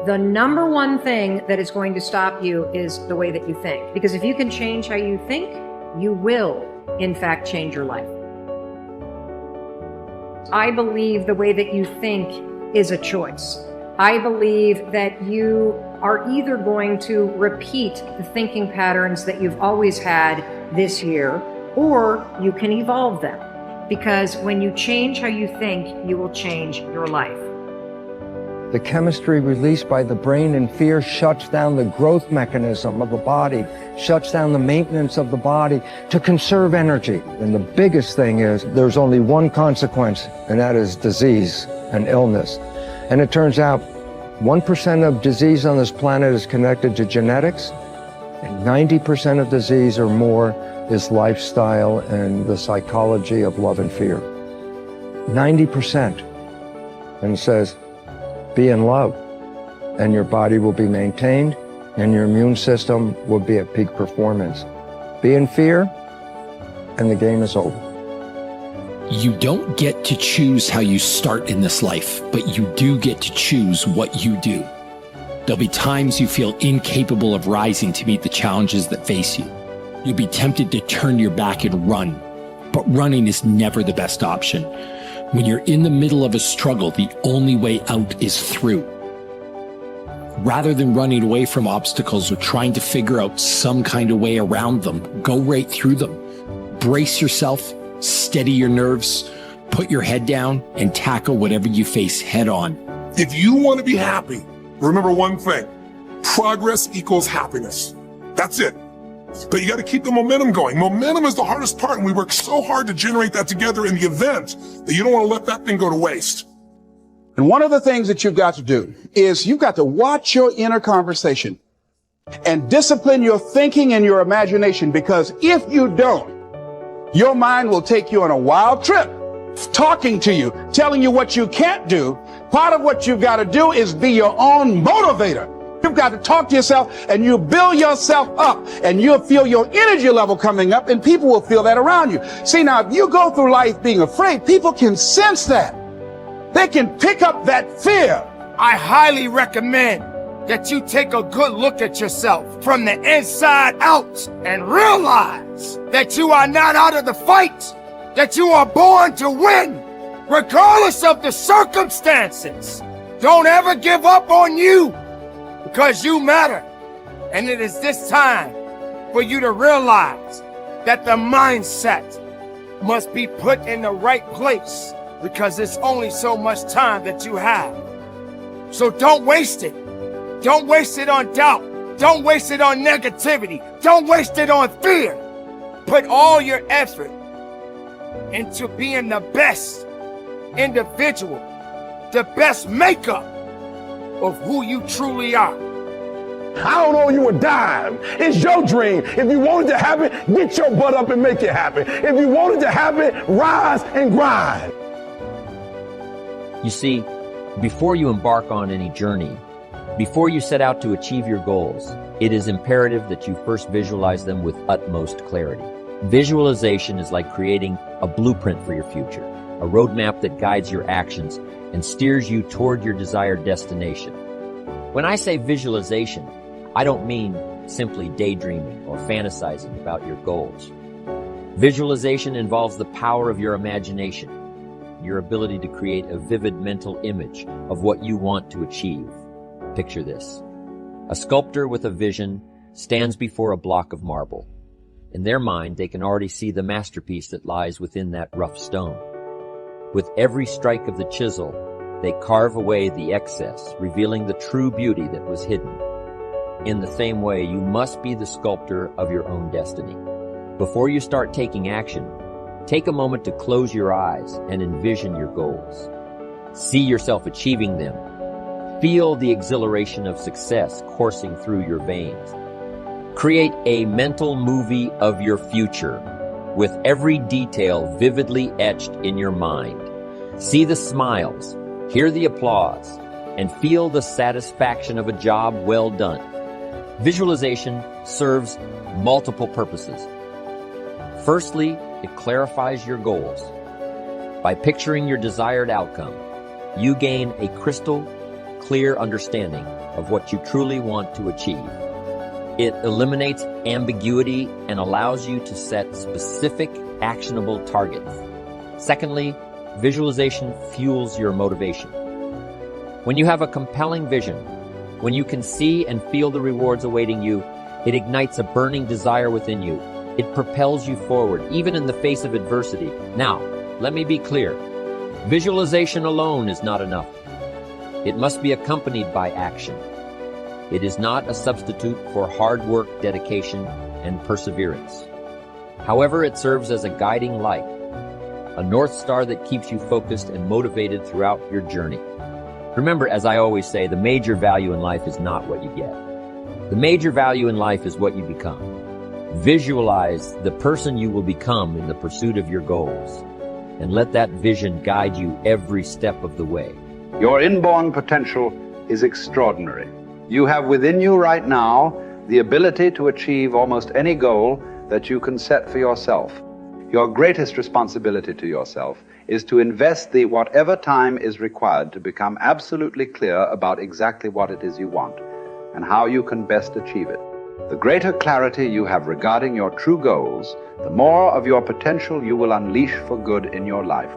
The number one thing that is going to stop you is the way that you think. Because if you can change how you think, you will, in fact, change your life. I believe the way that you think is a choice. I believe that you are either going to repeat the thinking patterns that you've always had this year, or you can evolve them. Because when you change how you think, you will change your life. The chemistry released by the brain in fear shuts down the growth mechanism of the body, shuts down the maintenance of the body to conserve energy. And the biggest thing is there's only one consequence, and that is disease and illness. And it turns out 1% of disease on this planet is connected to genetics, and 90% of disease or more is lifestyle and the psychology of love and fear. 90%. And it says, be in love, and your body will be maintained, and your immune system will be at peak performance. Be in fear, and the game is over. You don't get to choose how you start in this life, but you do get to choose what you do. There'll be times you feel incapable of rising to meet the challenges that face you. You'll be tempted to turn your back and run, but running is never the best option. When you're in the middle of a struggle, the only way out is through. Rather than running away from obstacles or trying to figure out some kind of way around them, go right through them. Brace yourself, steady your nerves, put your head down, and tackle whatever you face head on. If you want to be happy, remember one thing: progress equals happiness. That's it. But you got to keep the momentum going. Momentum is the hardest part, and we work so hard to generate that together in the event that you don't want to let that thing go to waste. And one of the things that you've got to do is you've got to watch your inner conversation and discipline your thinking and your imagination, because if you don't, your mind will take you on a wild trip, talking to you, telling you what you can't do. Part of what you've got to do is be your own motivator. You've got to talk to yourself, and you build yourself up, and you'll feel your energy level coming up, and people will feel that around you. See, now, if you go through life being afraid, people can sense that. They can pick up that fear. I highly recommend that you take a good look at yourself from the inside out and realize that you are not out of the fight, that you are born to win, regardless of the circumstances. Don't ever give up on you, because you matter. And it is this time for you to realize that the mindset must be put in the right place, because it's only so much time that you have. So don't waste it. Don't waste it on doubt. Don't waste it on negativity. Don't waste it on fear. Put all your effort into being the best individual, the best makeup of who you truly are. I don't owe you a dime. It's your dream. If you want it to happen, get your butt up and make it happen. If you want it to happen, rise and grind. You see, before you embark on any journey, before you set out to achieve your goals, it is imperative that you first visualize them with utmost clarity. Visualization is like creating a blueprint for your future, a roadmap that guides your actions and steers you toward your desired destination. When I say visualization, I don't mean simply daydreaming or fantasizing about your goals. Visualization involves the power of your imagination, your ability to create a vivid mental image of what you want to achieve. Picture this. A sculptor with a vision stands before a block of marble. In their mind, they can already see the masterpiece that lies within that rough stone. With every strike of the chisel, they carve away the excess, revealing the true beauty that was hidden. In the same way, you must be the sculptor of your own destiny. Before you start taking action, take a moment to close your eyes and envision your goals. See yourself achieving them. Feel the exhilaration of success coursing through your veins. Create a mental movie of your future, with every detail vividly etched in your mind. See the smiles, hear the applause, and feel the satisfaction of a job well done. Visualization serves multiple purposes. Firstly, it clarifies your goals. By picturing your desired outcome, you gain a crystal clear understanding of what you truly want to achieve. It eliminates ambiguity and allows you to set specific, actionable targets. Secondly, visualization fuels your motivation. When you have a compelling vision, when you can see and feel the rewards awaiting you, it ignites a burning desire within you. It propels you forward, even in the face of adversity. Now, let me be clear. Visualization alone is not enough. It must be accompanied by action. It is not a substitute for hard work, dedication, and perseverance. However, it serves as a guiding light, a North Star that keeps you focused and motivated throughout your journey. Remember, as I always say, the major value in life is not what you get. The major value in life is what you become. Visualize the person you will become in the pursuit of your goals, and let that vision guide you every step of the way. Your inborn potential is extraordinary. You have within you right now the ability to achieve almost any goal that you can set for yourself. Your greatest responsibility to yourself is to invest the whatever time is required to become absolutely clear about exactly what it is you want and how you can best achieve it. The greater clarity you have regarding your true goals, the more of your potential you will unleash for good in your life.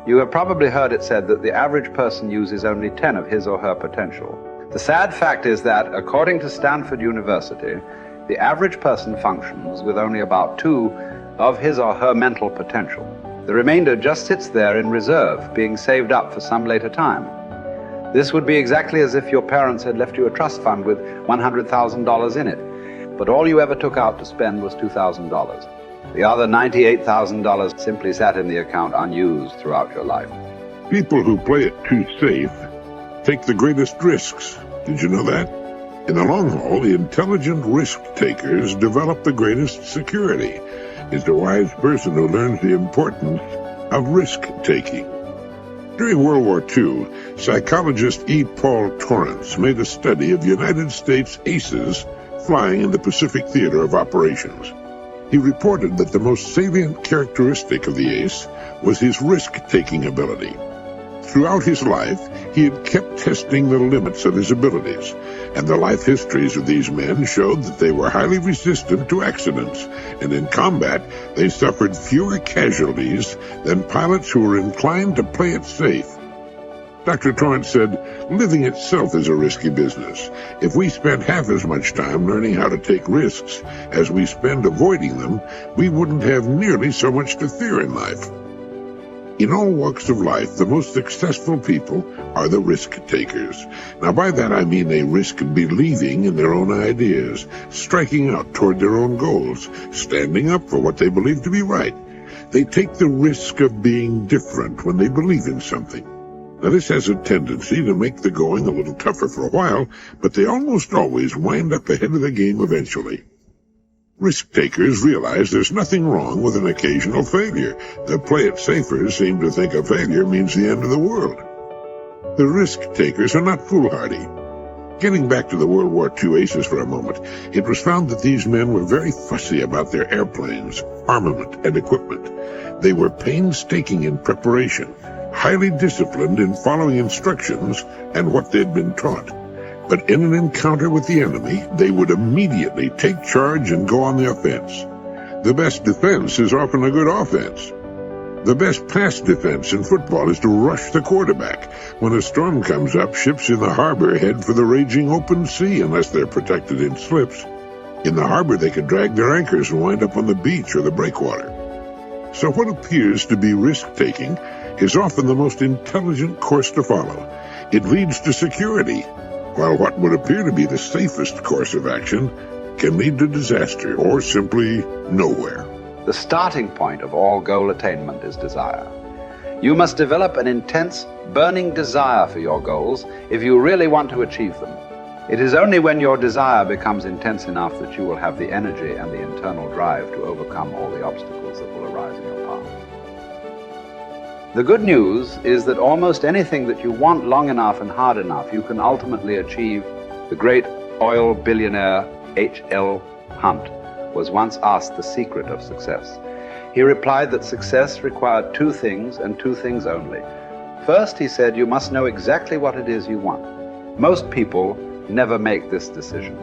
You have probably heard it said that the average person uses only 10 of his or her potential. The sad fact is that, according to Stanford University, the average person functions with only about 2 of his or her mental potential. The remainder just sits there in reserve, being saved up for some later time. This would be exactly as if your parents had left you a trust fund with $100,000 in it, but all you ever took out to spend was $2,000. The other $98,000 simply sat in the account unused throughout your life. People who play it too safe take the greatest risks. Did you know that? In the long haul, the intelligent risk takers develop the greatest security. It's the wise person who learns the importance of risk-taking. During World War II, psychologist E. Paul Torrance made a study of United States aces flying in the Pacific Theater of Operations. He reported that the most salient characteristic of the ace was his risk-taking ability. Throughout his life, he had kept testing the limits of his abilities, and the life histories of these men showed that they were highly resistant to accidents, and in combat, they suffered fewer casualties than pilots who were inclined to play it safe. Dr. Torrance said, living itself is a risky business. If we spent half as much time learning how to take risks as we spend avoiding them, we wouldn't have nearly so much to fear in life. In all walks of life, the most successful people are the risk takers. Now, by that I mean they risk believing in their own ideas, striking out toward their own goals, standing up for what they believe to be right. They take the risk of being different when they believe in something. Now, this has a tendency to make the going a little tougher for a while, but they almost always wind up ahead of the game eventually. Risk-takers realize there's nothing wrong with an occasional failure. The play-it-safers seem to think a failure means the end of the world. The risk-takers are not foolhardy. Getting back to the World War II aces for a moment, it was found that these men were very fussy about their airplanes, armament, and equipment. They were painstaking in preparation, highly disciplined in following instructions and what they'd been taught. But in an encounter with the enemy, they would immediately take charge and go on the offense. The best defense is often a good offense. The best pass defense in football is to rush the quarterback. When a storm comes up, ships in the harbor head for the raging open sea unless they're protected in slips. In the harbor, they could drag their anchors and wind up on the beach or the breakwater. So what appears to be risk-taking is often the most intelligent course to follow. It leads to security, while what would appear to be the safest course of action can lead to disaster or simply nowhere. The starting point of all goal attainment is desire. You must develop an intense, burning desire for your goals if you really want to achieve them. It is only when your desire becomes intense enough that you will have the energy and the internal drive to overcome all the obstacles that will arise in your path. The good news is that almost anything that you want long enough and hard enough, you can ultimately achieve. The great oil billionaire H.L. Hunt was once asked the secret of success. He replied that success required 2 things and 2 things only. First, he said, you must know exactly what it is you want. Most people never make this decision.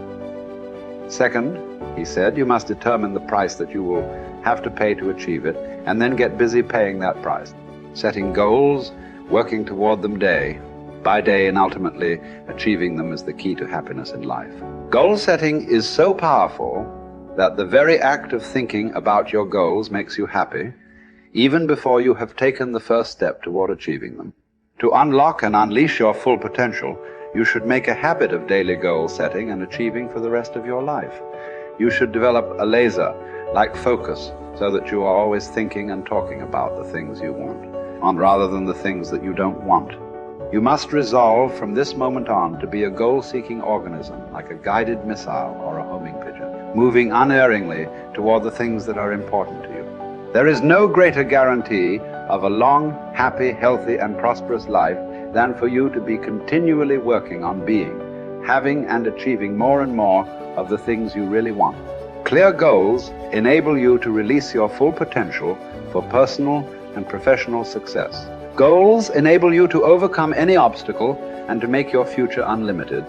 Second, he said, you must determine the price that you will have to pay to achieve it, and then get busy paying that price, setting goals, working toward them day by day, and ultimately achieving them is the key to happiness in life. Goal setting is so powerful that the very act of thinking about your goals makes you happy, even before you have taken the first step toward achieving them. To unlock and unleash your full potential, you should make a habit of daily goal setting and achieving for the rest of your life. You should develop a laser-like focus so that you are always thinking and talking about the things you want, rather than the things that you don't want. You must resolve from this moment on to be a goal-seeking organism, like a guided missile or a homing pigeon, moving unerringly toward the things that are important to you. There is no greater guarantee of a long, happy, healthy, and prosperous life than for you to be continually working on being, having and achieving more and more of the things you really want. Clear goals enable you to release your full potential for personal and professional success. Goals enable you to overcome any obstacle and to make your future unlimited.